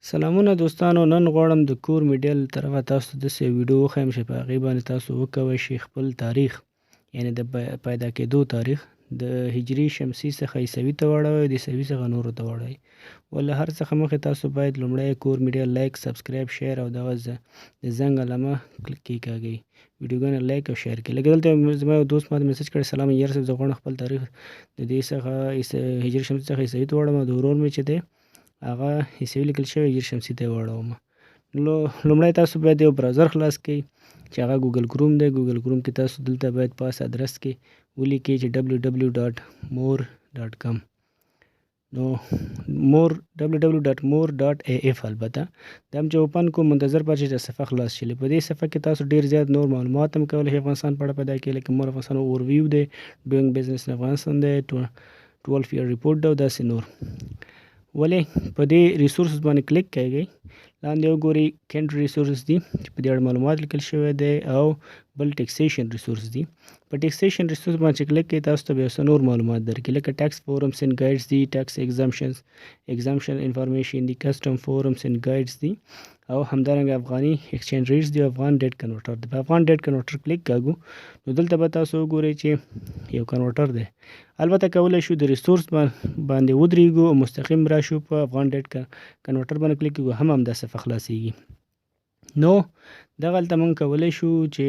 سلامونه دوستانو، نن غواړم د کور میډیا له طرفه تاسو ته داسې یو ویډیو وښیم چې په هغې باندې تاسو وکوی شئ خپل تاریخ، یعنې د پیدا کېدو تاریخ د هجري شمسي څخه عیسوي ته واړوئ، د عیسوي څخه نورو ته واړوئ. له هر څخه مخکې تاسو باید لومړی کور میډیا لایک، سبسکرایب، شیر او دغه د زنګ علامه کېکاږئ. ویډیوګانې لایک او شیر کړئ. لکه دلته زما یو دوست ماته میسج کړی، سلام یار صاحب، زه غواړم خپل تاریخ د دې څخه هجري شمسي څخه عیسوي ته واړوم او د ورور مې چې دی هغه عیسوي لیکل شوی هجري شمسي ته یې واړوم. لومړی تاسو باید یو براوزر خلاص کړئ چې هغه ګوګل کروم دی. ګوګل کروم کې تاسو دلته باید پاس ادرس کې ولیکئ چې www.more.com. نو www.more.af البته دا هم چې اوپن کو منتظر پاتې چې صفحه خلاص شي. په دې صفحه کې تاسو ډیر زیات نور معلومات هم کولی شئ افغانستان په اړه پیدا کړئ، لکه مور افغانستان اوورویو دی، ډوینګ بزنس ان افغانستان دی، 12 year report دی او داسې نور. ولې په دې ریسورسز باندې کلیک کیږئ، لاندې وګورئ کنټري ریسورسز دي چې په دې اړه معلومات لیکل شوی دی، او بل ټیکسیشن ریسورس دي. په ټیکسیشن ریسورس باندې چې کلیک کړئ تاسو ته به څه نور معلومات درکړي، لکه ټیکس فورمز اینډ ګایډز دي، ټیکس ایگزامشن انفارمیشن دي، کسټم فورمز اینډ ګایډز دي، او همدارنګه افغاني ایکسچینج ریټس دي، افغان ډیټ کنورټر دی. په افغان ډیټ کنورټر کلیک کاږو نو دلته به تاسو وګورئ چې یو کنورټر دی. البته کولی شو د ریسورس باندې ودرېږو او مستقیم راشو په افغان ډیټ کنورټر باندې کلیک کړو، هم همدا صفحه خلاصیږي. نو دغلته موږ کولی شو چې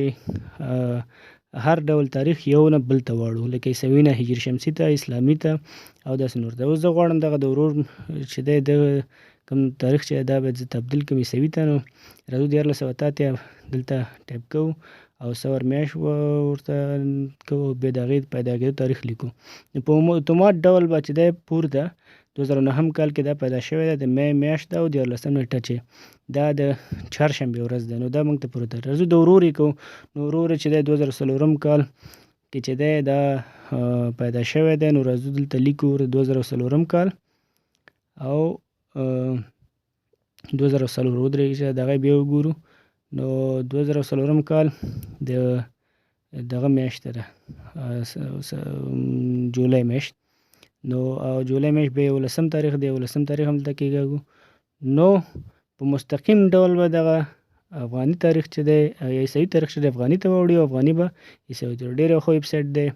هر ډول تاریخ یو نه بل ته واړو، لکه عیسوي نه هجري شمسي ته، اسلامي ته او داسې نور ته. اوس زه غواړم دغه د ورور چې دی دغه کوم تاریخ چې دا باید زه تبدیل کړم عیسوي ته. نو راځو 1483 دلته ټایپ کوو او سور میاشت ورته کوو، بیا د هغې پیدا کېدو تاریخ لیکو. نو په اتومات ډول به چې دی پورته 2009 کال کې دا پیدا شوی دی، د می میاشت ده او 14 نیټه چې دا د چهارشنبې ورځ ده. نو دا موږ ته پورته راځو د ورور یې کوو. نو ورور چې دی 2004 کال کې چې دی دا پیدا شوی دی. نو راځو دلته لیکو 2004 کال او 2004 ودرېږي چې دغه بیا وګورو. نو 2004 کال د دغه میاشت ده، جولای میاشت. نو جولای میاشت بیا 11 تاریخ دی، 11 تاریخ هم دلته کېږو. نو په مستقیم ډول به دغه افغاني تاریخ چې دی یا عیسوي تاریخ چې دی افغاني ته واوړي او افغاني به عیسوي ته. ډېر ښه ویب سایټ دی.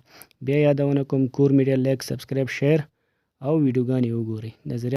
بیا یادونه کوم کور میډیا لایک، سبسکرایب، شیر او ویډیوګانې وګورئ. نظریه